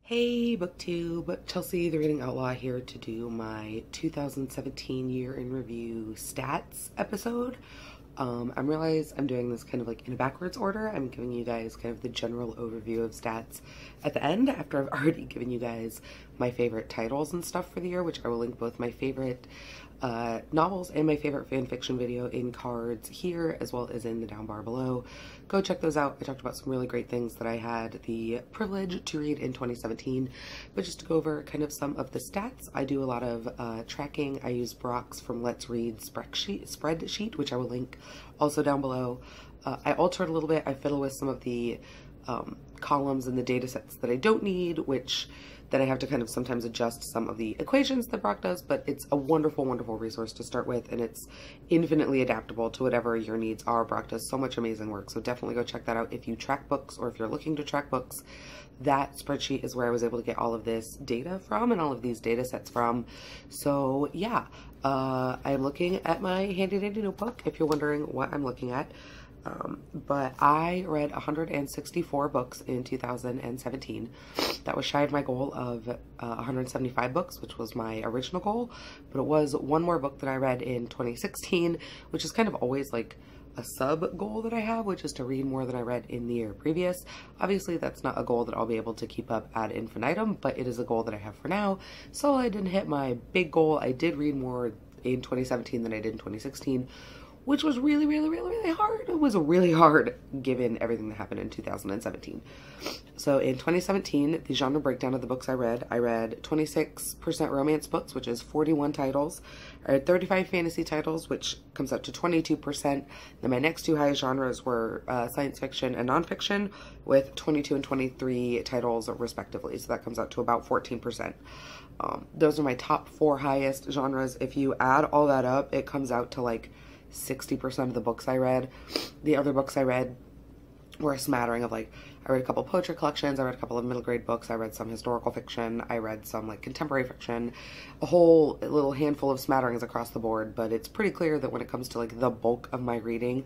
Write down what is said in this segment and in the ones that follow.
Hey BookTube, Chelsea the Reading Outlaw here to do my 2017 year in review stats episode. I realize I'm doing this kind of like in a backwards order. I'm giving you guys kind of the general overview of stats at the end after I've already given you guys my favorite titles and stuff for the year, which I will link both my favorite novels and my favorite fan fiction video in cards here as well as in the down bar below. Go check those out. I talked about some really great things that I had the privilege to read in 2017, but just to go over kind of some of the stats, I do a lot of tracking. I use Brock's from Let's Read spreadsheet, which I will link also down below. I alter it a little bit. I fiddle with some of the columns and the data sets that I don't need, which then I have to kind of sometimes adjust some of the equations that Brock does, but it's a wonderful, wonderful resource to start with, and it's infinitely adaptable to whatever your needs are. Brock does so much amazing work, so definitely go check that out if you track books or if you're looking to track books. That spreadsheet is where I was able to get all of this data from and all of these data sets from. So yeah, I'm looking at my handy dandy notebook if you're wondering what I'm looking at. But I read 164 books in 2017. That was shy of my goal of 175 books, which was my original goal, but it was one more book that I read in 2016, which is kind of always like a sub goal that I have, which is to read more than I read in the year previous. Obviously that's not a goal that I'll be able to keep up ad infinitum, but it is a goal that I have for now. So I didn't hit my big goal. I did read more in 2017 than I did in 2016, which was really, really, really, really hard. It was really hard given everything that happened in 2017. So in 2017, the genre breakdown of the books I read 26% romance books, which is 41 titles. I read 35 fantasy titles, which comes up to 22%. Then my next two highest genres were science fiction and nonfiction, with 22 and 23 titles respectively. So that comes out to about 14%. Those are my top four highest genres. If you add all that up, it comes out to like 60% of the books I read. The other books I read were a smattering of like, I read a couple poetry collections, I read a couple of middle grade books, I read some historical fiction, I read some like contemporary fiction, a whole little handful of smatterings across the board. But it's pretty clear that when it comes to like the bulk of my reading,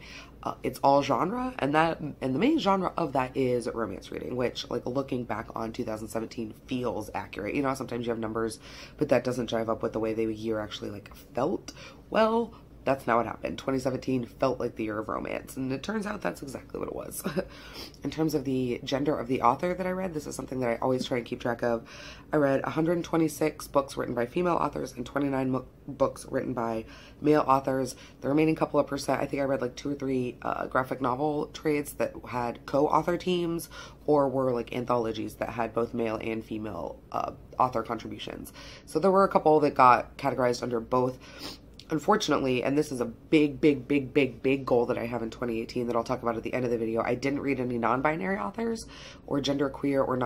it's all genre, and the main genre of that is romance reading, which like looking back on 2017 feels accurate. You know, sometimes you have numbers, but that doesn't jive up with the way the year actually like felt. Well, that's not what happened. 2017 felt like the year of romance, and it turns out that's exactly what it was. In terms of the gender of the author that I read, this is something that I always try and keep track of. I read 126 books written by female authors and 29 books written by male authors. The remaining couple of percent, I think I read like 2 or 3 graphic novel trades that had co-author teams, or were like anthologies that had both male and female author contributions. So there were a couple that got categorized under both. Unfortunately, and this is a big goal that I have in 2018 that I'll talk about at the end of the video, I didn't read any non-binary authors or genderqueer or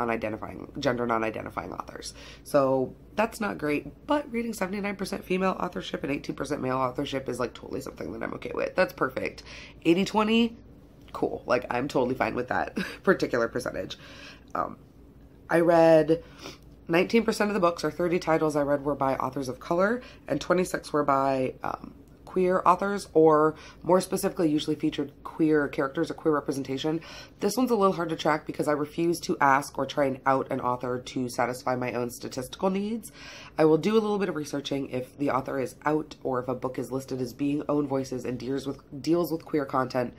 gender non-identifying authors. So that's not great, but reading 79% female authorship and 18% male authorship is like totally something that I'm okay with. That's perfect. 80-20, cool. Like I'm totally fine with that particular percentage. I read 19% of the books, or 30 titles I read, were by authors of color, and 26 were by queer authors, or more specifically usually featured queer characters or queer representation. This one's a little hard to track because I refuse to ask or try and out an author to satisfy my own statistical needs. I will do a little bit of researching if the author is out or if a book is listed as being own voices and deals with queer content.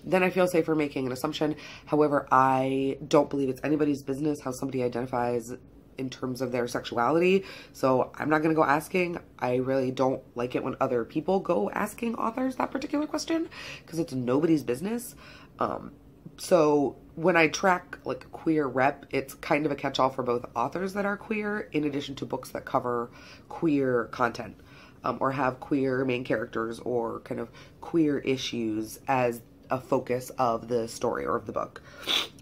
Then I feel safer making an assumption. However, I don't believe it's anybody's business how somebody identifies in terms of their sexuality, so I'm not gonna go asking. I really don't like it when other people go asking authors that particular question because it's nobody's business. So when I track like queer rep, it's kind of a catch-all for both authors that are queer in addition to books that cover queer content, or have queer main characters or kind of queer issues as a focus of the story or of the book.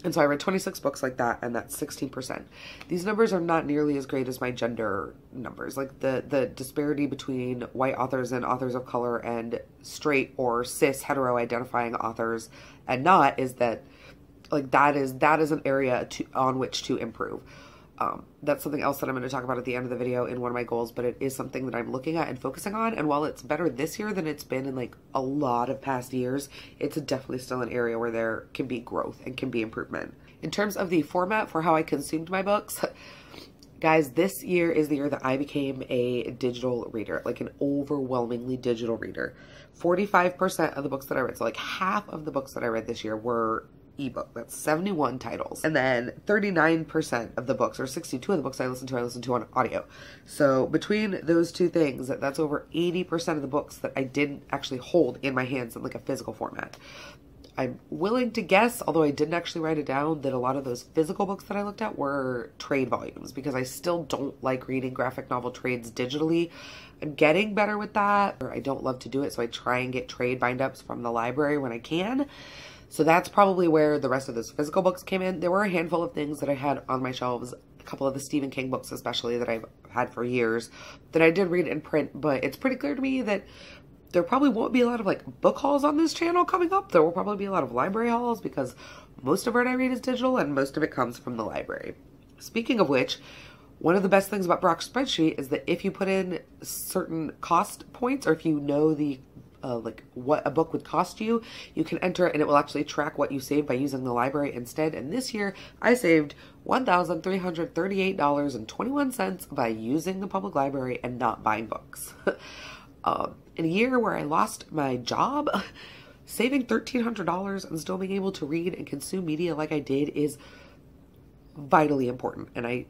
And so I read 26 books like that, and that's 16%. These numbers are not nearly as great as my gender numbers. Like the disparity between white authors and authors of color and straight or cis hetero identifying authors and not is that like that is an area on which to improve. That's something else that I'm going to talk about at the end of the video in one of my goals, but it is something that I'm looking at and focusing on. And while it's better this year than it's been in like a lot of past years, it's definitely still an area where there can be growth and can be improvement. In terms of the format for how I consumed my books, Guys, this year is the year that I became a digital reader, like an overwhelmingly digital reader. 45% of the books that I read, so like half of the books that I read this year were ebook. That's 71 titles. And then 39% of the books, or 62 of the books I listened to on audio. So between those two things, that's over 80% of the books that I didn't actually hold in my hands in like a physical format. I'm willing to guess, although I didn't actually write it down, that a lot of those physical books that I looked at were trade volumes, because I still don't like reading graphic novel trades digitally. I'm getting better with that, or I don't love to do it, so I try and get trade bind-ups from the library when I can. So that's probably where the rest of those physical books came in. There were a handful of things that I had on my shelves, a couple of the Stephen King books especially that I've had for years, that I did read in print, but it's pretty clear to me that there probably won't be a lot of like book hauls on this channel coming up. There will probably be a lot of library hauls because most of what I read is digital and most of it comes from the library. Speaking of which, one of the best things about Brock's spreadsheet is that if you put in certain cost points, or if you know the like what a book would cost you, you can enter it and it will actually track what you saved by using the library instead. And this year I saved $1,338.21 by using the public library and not buying books. In a year where I lost my job, saving $1,300 and still being able to read and consume media like I did is vitally important. And I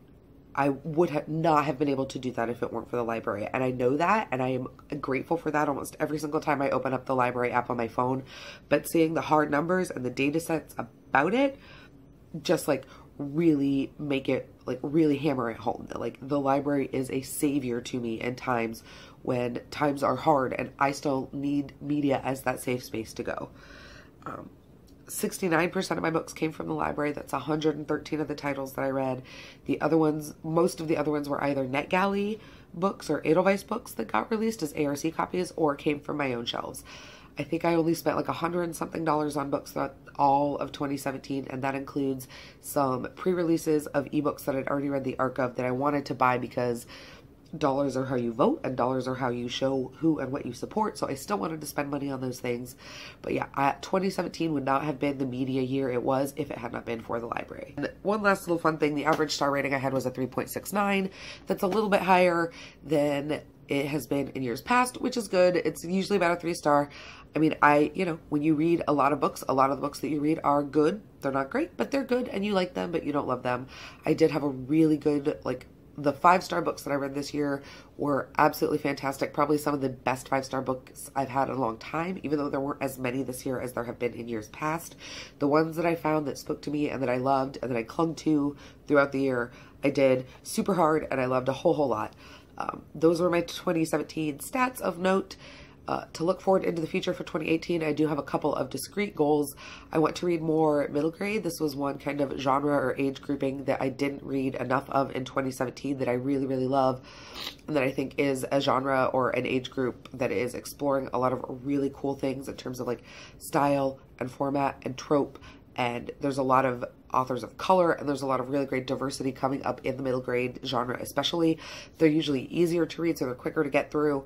would not have been able to do that if it weren't for the library. And I know that, and I am grateful for that almost every single time I open up the library app on my phone. But seeing the hard numbers and the data sets about it just like really make it, like really hammer it home that like the library is a savior to me in times when times are hard and I still need media as that safe space to go. 69% of my books came from the library. That's 113 of the titles that I read. The other ones, most of the other ones were either NetGalley books or Edelweiss books that got released as ARC copies or came from my own shelves. I think I only spent like $100 and something on books throughout all of 2017, and that includes some pre-releases of ebooks that I'd already read the arc of that I wanted to buy because dollars are how you vote and dollars are how you show who and what you support. So I still wanted to spend money on those things. But yeah, 2017 would not have been the media year it was if it had not been for the library. And one last little fun thing, the average star rating I had was a 3.69. That's a little bit higher than it has been in years past, which is good. It's usually about a 3-star. I mean, when you read a lot of books, a lot of the books that you read are good. They're not great, but they're good and you like them, but you don't love them. I did have a really good, like, the 5-star books that I read this year were absolutely fantastic. Probably some of the best 5-star books I've had in a long time, even though there weren't as many this year as there have been in years past. The ones that I found that spoke to me and that I loved and that I clung to throughout the year, I did super hard and I loved a whole lot. Those were my 2017 stats of note. To look forward into the future for 2018, I do have a couple of discrete goals. I want to read more middle grade. This was one kind of genre or age grouping that I didn't read enough of in 2017 that I really, really love, and that I think is a genre or an age group that is exploring a lot of really cool things in terms of like style and format and trope. And there's a lot of authors of color and there's a lot of really great diversity coming up in the middle grade genre especially. They're usually easier to read, so they're quicker to get through.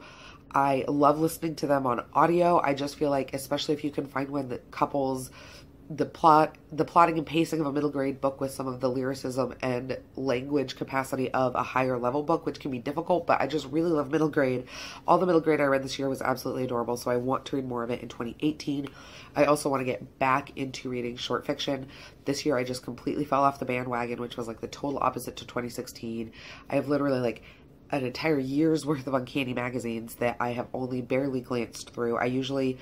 I love listening to them on audio. I just feel like, especially if you can find one that couples the plotting and pacing of a middle grade book with some of the lyricism and language capacity of a higher level book, which can be difficult, but I just really love middle grade. All the middle grade I read this year was absolutely adorable, so I want to read more of it in 2018. I also want to get back into reading short fiction. This year I just completely fell off the bandwagon, which was like the total opposite to 2016. I have literally like an entire year's worth of Uncanny magazines that I have only barely glanced through. I usually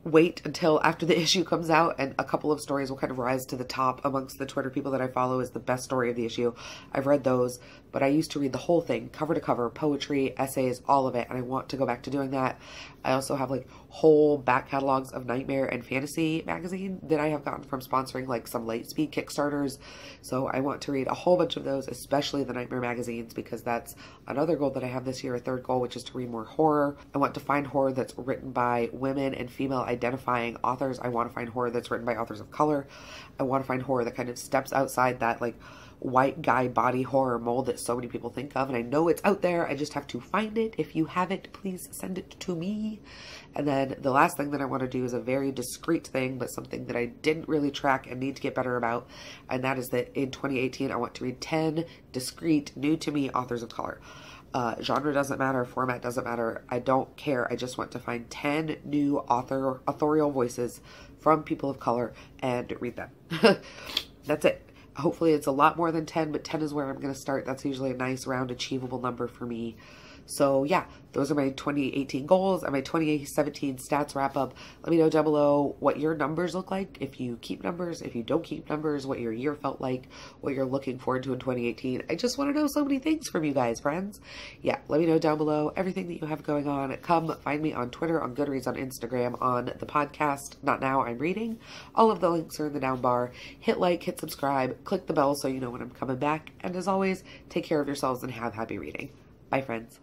wait until after the issue comes out and a couple of stories will kind of rise to the top amongst the Twitter people that I follow as the best story of the issue. I've read those, but I used to read the whole thing, cover to cover, poetry, essays, all of it, and I want to go back to doing that. I also have like whole back catalogs of Nightmare and Fantasy magazine that I have gotten from sponsoring like some Lightspeed Kickstarters. So I want to read a whole bunch of those, especially the Nightmare magazines, because that's another goal that I have this year, a third goal, which is to read more horror. I want to find horror that's written by women and female identifying authors. I want to find horror that's written by authors of color. I want to find horror that kind of steps outside that like white guy body horror mold that so many people think of. And I know it's out there. I just have to find it. If you have it, please send it to me. And then the last thing that I want to do is a very discreet thing, but something that I didn't really track and need to get better about. And that is that in 2018, I want to read 10 discreet, new to me authors of color. Genre doesn't matter, format doesn't matter, I don't care. I just want to find 10 new authorial voices from people of color and read them. That's it. Hopefully it's a lot more than 10, but 10 is where I'm going to start. That's usually a nice round achievable number for me. So yeah, those are my 2018 goals and my 2017 stats wrap up. Let me know down below what your numbers look like, if you keep numbers, if you don't keep numbers, what your year felt like, what you're looking forward to in 2018. I just want to know so many things from you guys, friends. Yeah, let me know down below everything that you have going on. Come find me on Twitter, on Goodreads, on Instagram, on the podcast, Not Now, I'm Reading. All of the links are in the down bar. Hit like, hit subscribe, click the bell so you know when I'm coming back. And as always, take care of yourselves and have happy reading. Bye, friends.